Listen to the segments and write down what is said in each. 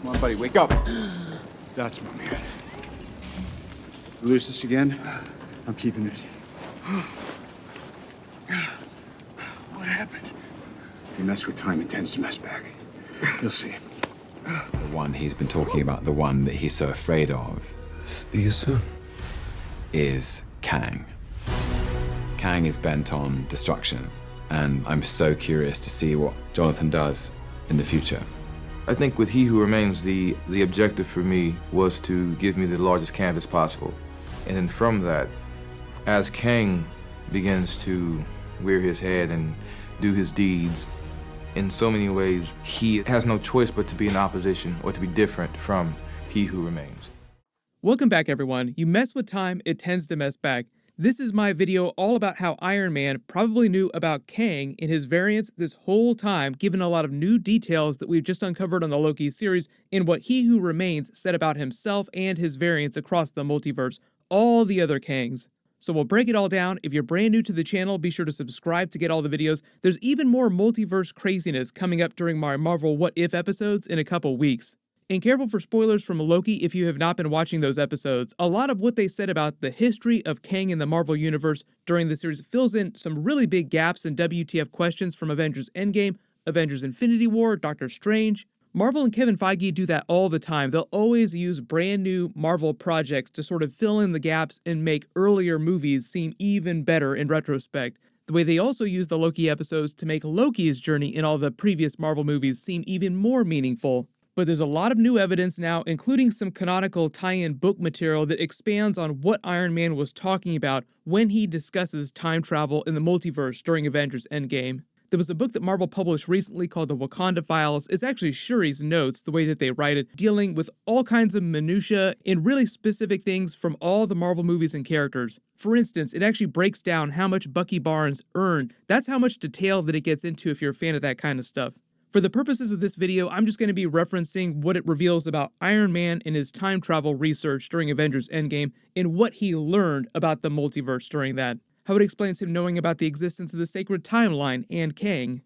Come on, buddy, wake up. That's my man. You lose this again, I'm keeping it. What happened? You mess with time, it tends to mess back. You'll see. The one he's been talking about, the one that he's so afraid of, See you soon. is Kang. Kang is bent on destruction, and I'm so curious to see what Jonathan does in the future. I think with He Who Remains, the objective for me was to give me the largest canvas possible. And then from that, as Kang begins to rear his head and do his deeds, in so many ways, he has no choice but to be in opposition or to be different from He Who Remains. Welcome back, everyone. You mess with time, it tends to mess back. This is my video all about how Iron Man probably knew about Kang and his variants this whole time, given a lot of new details that we've just uncovered on the Loki series and what He Who Remains said about himself and his variants across the multiverse, all the other Kangs. So we'll break it all down. If you're brand new to the channel, be sure to subscribe to get all the videos. There's even more multiverse craziness coming up during my Marvel What If episodes in a couple weeks. And careful for spoilers from Loki if you have not been watching those episodes. A lot of what they said about the history of Kang in the Marvel Universe during the series fills in some really big gaps and WTF questions from Avengers Endgame, Avengers Infinity War, Doctor Strange. Marvel and Kevin Feige do that all the time. They'll always use brand new Marvel projects to sort of fill in the gaps and make earlier movies seem even better in retrospect. The way they also use the Loki episodes to make Loki's journey in all the previous Marvel movies seem even more meaningful. But there's a lot of new evidence now, including some canonical tie-in book material that expands on what Iron Man was talking about when he discusses time travel in the multiverse during Avengers Endgame. There was a book that Marvel published recently called The Wakanda Files. It's actually Shuri's notes, the way that they write it, dealing with all kinds of minutiae and really specific things from all the Marvel movies and characters. For instance, it actually breaks down how much Bucky Barnes earned. That's how much detail that it gets into if you're a fan of that kind of stuff. For the purposes of this video, I'm just going to be referencing what it reveals about Iron Man and his time travel research during Avengers Endgame and what he learned about the multiverse during that. How it explains him knowing about the existence of the sacred timeline and Kang.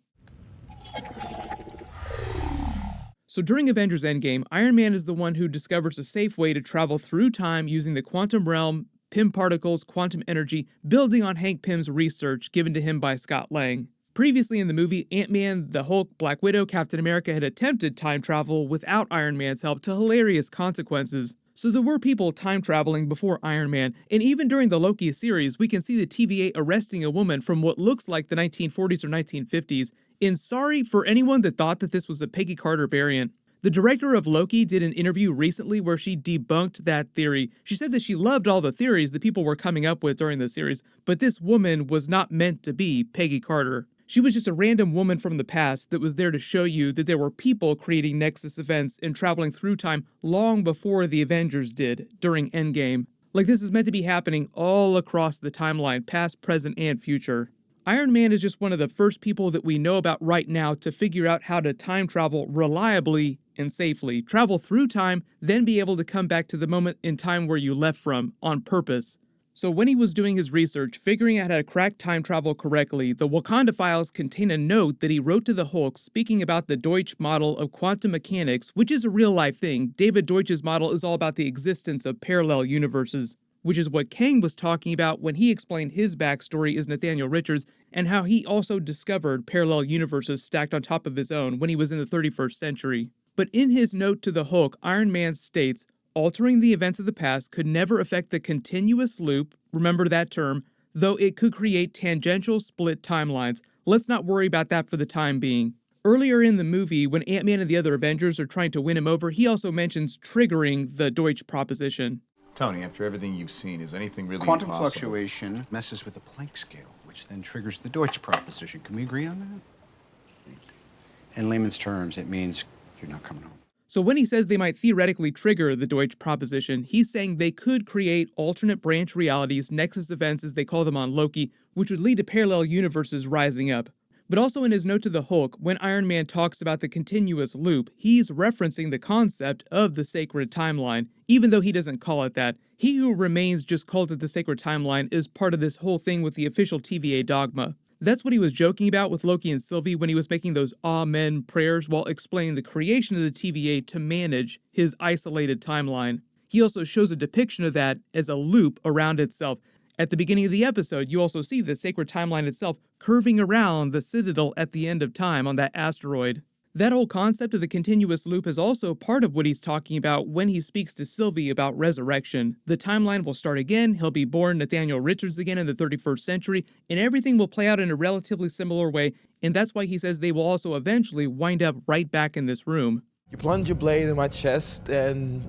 So during Avengers Endgame, Iron Man is the one who discovers a safe way to travel through time using the quantum realm, Pym particles, quantum energy, building on Hank Pym's research given to him by Scott Lang. Previously in the movie, Ant-Man, the Hulk, Black Widow, Captain America had attempted time travel without Iron Man's help to hilarious consequences. So there were people time traveling before Iron Man, and even during the Loki series, we can see the TVA arresting a woman from what looks like the 1940s or 1950s. And sorry for anyone that thought that this was a Peggy Carter variant. The director of Loki did an interview recently where she debunked that theory. She said that she loved all the theories that people were coming up with during the series, but this woman was not meant to be Peggy Carter. She was just a random woman from the past that was there to show you that there were people creating Nexus events and traveling through time long before the Avengers did during Endgame. Like this is meant to be happening all across the timeline, past, present, and future. Iron Man is just one of the first people that we know about right now to figure out how to time travel reliably and safely. Travel through time, then be able to come back to the moment in time where you left from on purpose. So when he was doing his research, figuring out how to crack time travel correctly, the Wakanda Files contain a note that he wrote to the Hulk speaking about the Deutsch model of quantum mechanics, which is a real-life thing. David Deutsch's model is all about the existence of parallel universes, which is what Kang was talking about when he explained his backstory as Nathaniel Richards and how he also discovered parallel universes stacked on top of his own when he was in the 31st century. But in his note to the Hulk, Iron Man states, altering the events of the past could never affect the continuous loop, remember that term, though it could create tangential split timelines. Let's not worry about that for the time being. Earlier in the movie, when Ant-Man and the other Avengers are trying to win him over, he also mentions triggering the Deutsch proposition. Tony, after everything you've seen, is anything really Quantum impossible? fluctuation messes with the Planck scale, which then triggers the Deutsch proposition. Can we agree on that? In layman's terms, it means you're not coming home. So when he says they might theoretically trigger the Deutsch proposition, he's saying they could create alternate branch realities, Nexus events as they call them on Loki, which would lead to parallel universes rising up. But also in his note to the Hulk, when Iron Man talks about the continuous loop, he's referencing the concept of the sacred timeline, even though he doesn't call it that. He Who Remains just called it the sacred timeline is part of this whole thing with the official TVA dogma. That's what he was joking about with Loki and Sylvie when he was making those amen prayers while explaining the creation of the TVA to manage his isolated timeline. He also shows a depiction of that as a loop around itself. At the beginning of the episode, you also see the sacred timeline itself curving around the citadel at the end of time on that asteroid. That whole concept of the continuous loop is also part of what he's talking about when he speaks to Sylvie about resurrection. The timeline will start again, he'll be born Nathaniel Richards again in the 31st century, and everything will play out in a relatively similar way, and that's why he says they will also eventually wind up right back in this room. You plunge your blade in my chest, and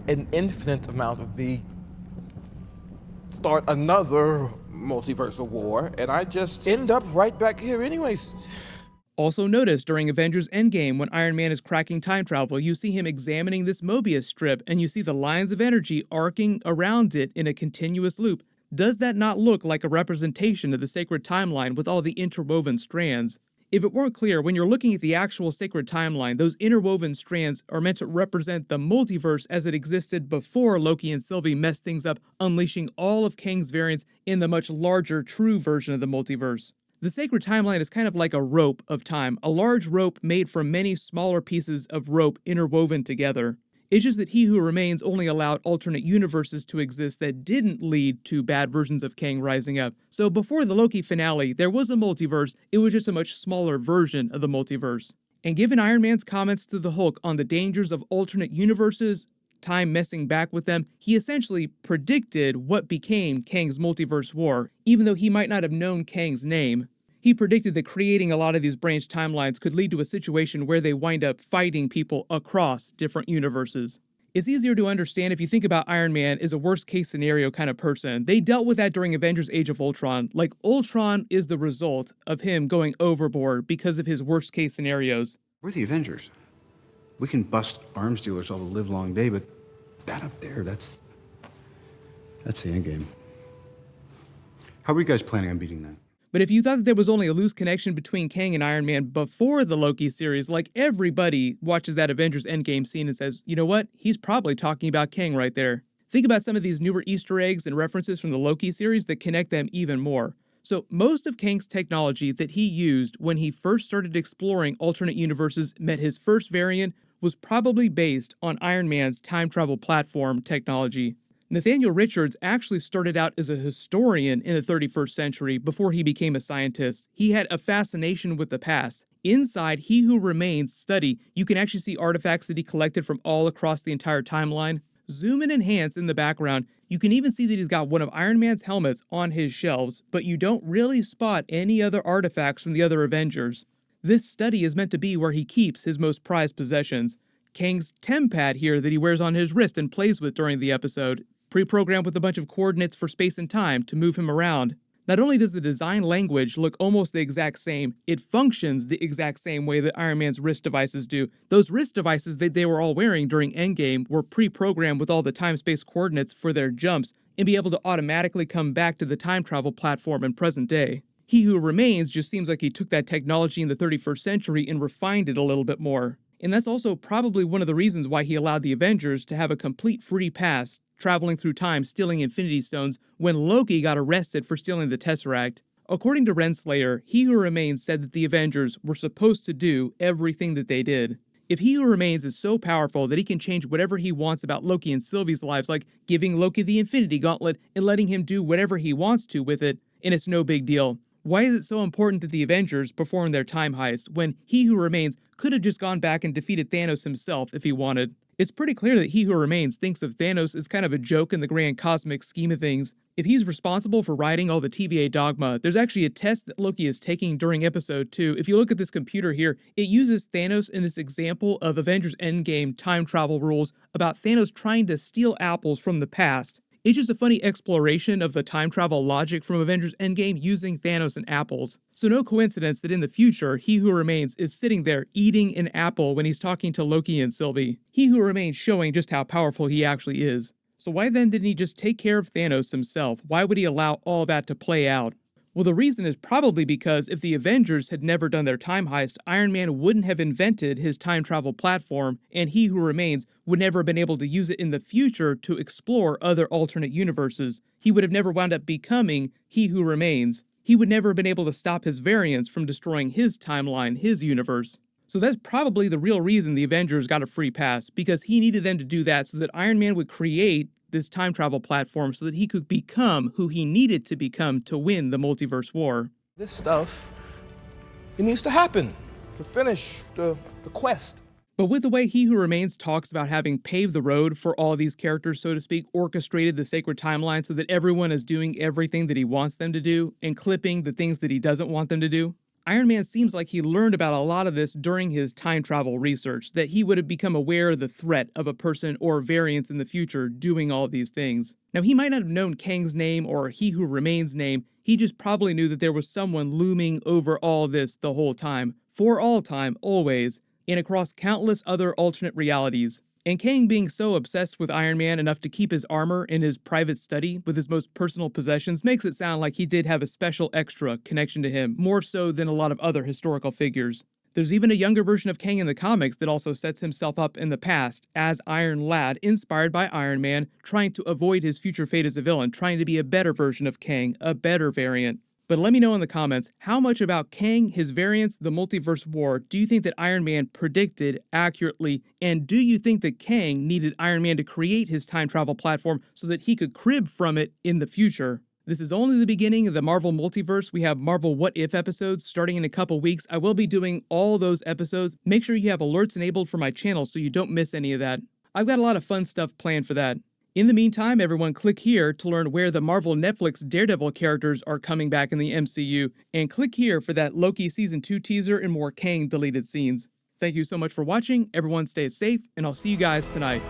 an infinite amount of me start another multiversal war, and I just end up right back here anyways. Also notice during Avengers Endgame when Iron Man is cracking time travel, you see him examining this Mobius strip and you see the lines of energy arcing around it in a continuous loop. Does that not look like a representation of the sacred timeline with all the interwoven strands? If it weren't clear, when you're looking at the actual sacred timeline, those interwoven strands are meant to represent the multiverse as it existed before Loki and Sylvie messed things up, unleashing all of Kang's variants in the much larger, true version of the multiverse. The sacred timeline is kind of like a rope of time, a large rope made from many smaller pieces of rope interwoven together. It's just that He Who Remains only allowed alternate universes to exist that didn't lead to bad versions of Kang rising up. So before the Loki finale, there was a multiverse, it was just a much smaller version of the multiverse. And given Iron Man's comments to the Hulk on the dangers of alternate universes, time messing back with them, he essentially predicted what became Kang's multiverse war, even though he might not have known Kang's name. He predicted that creating a lot of these branched timelines could lead to a situation where they wind up fighting people across different universes. It's easier to understand if you think about Iron Man as a worst-case scenario kind of person. They dealt with that during Avengers Age of Ultron. Like, Ultron is the result of him going overboard because of his worst-case scenarios. We're the Avengers. We can bust arms dealers all the live long day, but that up there, that's the end game. How are you guys planning on beating that? But if you thought that there was only a loose connection between Kang and Iron Man before the Loki series, like everybody watches that Avengers Endgame scene and says, you know what, he's probably talking about Kang right there. Think about some of these newer Easter eggs and references from the Loki series that connect them even more. So most of Kang's technology that he used when he first started exploring alternate universes, met his first variant, was probably based on Iron Man's time travel platform technology. Nathaniel Richards actually started out as a historian in the 31st century before he became a scientist. He had a fascination with the past. Inside He Who Remains study, you can actually see artifacts that he collected from all across the entire timeline. Zoom and enhance in the background, you can even see that he's got one of Iron Man's helmets on his shelves, but you don't really spot any other artifacts from the other Avengers. This study is meant to be where he keeps his most prized possessions. Kang's TemPad here that he wears on his wrist and plays with during the episode, pre-programmed with a bunch of coordinates for space and time to move him around. Not only does the design language look almost the exact same, it functions the exact same way that Iron Man's wrist devices do. Those wrist devices that they were all wearing during Endgame were pre-programmed with all the time-space coordinates for their jumps and be able to automatically come back to the time travel platform in present day. He Who Remains just seems like he took that technology in the 31st century and refined it a little bit more. And that's also probably one of the reasons why he allowed the Avengers to have a complete free pass, traveling through time, stealing Infinity Stones, when Loki got arrested for stealing the Tesseract. According to Renslayer, He Who Remains said that the Avengers were supposed to do everything that they did. If He Who Remains is so powerful that he can change whatever he wants about Loki and Sylvie's lives, like giving Loki the Infinity Gauntlet and letting him do whatever he wants to with it, and it's no big deal, why is it so important that the Avengers perform their time heist when He Who Remains could have just gone back and defeated Thanos himself if he wanted? It's pretty clear that He Who Remains thinks of Thanos as kind of a joke in the grand cosmic scheme of things. If he's responsible for writing all the TVA dogma, there's actually a test that Loki is taking during episode 2. If you look at this computer here, it uses Thanos in this example of Avengers Endgame time travel rules about Thanos trying to steal apples from the past. It's just a funny exploration of the time travel logic from Avengers Endgame using Thanos and apples. So no coincidence that in the future, He Who Remains is sitting there eating an apple when he's talking to Loki and Sylvie. He Who Remains showing just how powerful he actually is. So why then didn't he just take care of Thanos himself? Why would he allow all that to play out? Well, the reason is probably because if the Avengers had never done their time heist, Iron Man wouldn't have invented his time travel platform, and He Who Remains would never have been able to use it in the future to explore other alternate universes. He would have never wound up becoming He Who Remains. he would never have been able to stop his variants from destroying his timeline, his universe. So that's probably the real reason the Avengers got a free pass, because he needed them to do that so that Iron Man would create this time travel platform so that he could become who he needed to become to win the multiverse war. This stuff, it needs to happen to finish the quest. But with the way He Who Remains talks about having paved the road for all these characters, so to speak, orchestrated the sacred timeline so that everyone is doing everything that he wants them to do and clipping the things that he doesn't want them to do, Iron Man seems like he learned about a lot of this during his time travel research, that he would have become aware of the threat of a person or variants in the future doing all these things. Now, he might not have known Kang's name or He Who Remains' name, he just probably knew that there was someone looming over all this the whole time, for all time, always, and across countless other alternate realities. And Kang being so obsessed with Iron Man enough to keep his armor in his private study with his most personal possessions makes it sound like he did have a special extra connection to him, more so than a lot of other historical figures. There's even a younger version of Kang in the comics that also sets himself up in the past as Iron Lad, inspired by Iron Man, trying to avoid his future fate as a villain, trying to be a better version of Kang, a better variant. But let me know in the comments, how much about Kang, his variants, the multiverse war, do you think that Iron Man predicted accurately? And do you think that Kang needed Iron Man to create his time travel platform so that he could crib from it in the future? This is only the beginning of the Marvel Multiverse. We have Marvel What If episodes starting in a couple weeks. I will be doing all those episodes. Make sure you have alerts enabled for my channel so you don't miss any of that. I've got a lot of fun stuff planned for that. In the meantime, everyone click here to learn where the Marvel Netflix Daredevil characters are coming back in the MCU, and click here for that Loki Season 2 teaser and more Kang deleted scenes. Thank you so much for watching, everyone stay safe, and I'll see you guys tonight.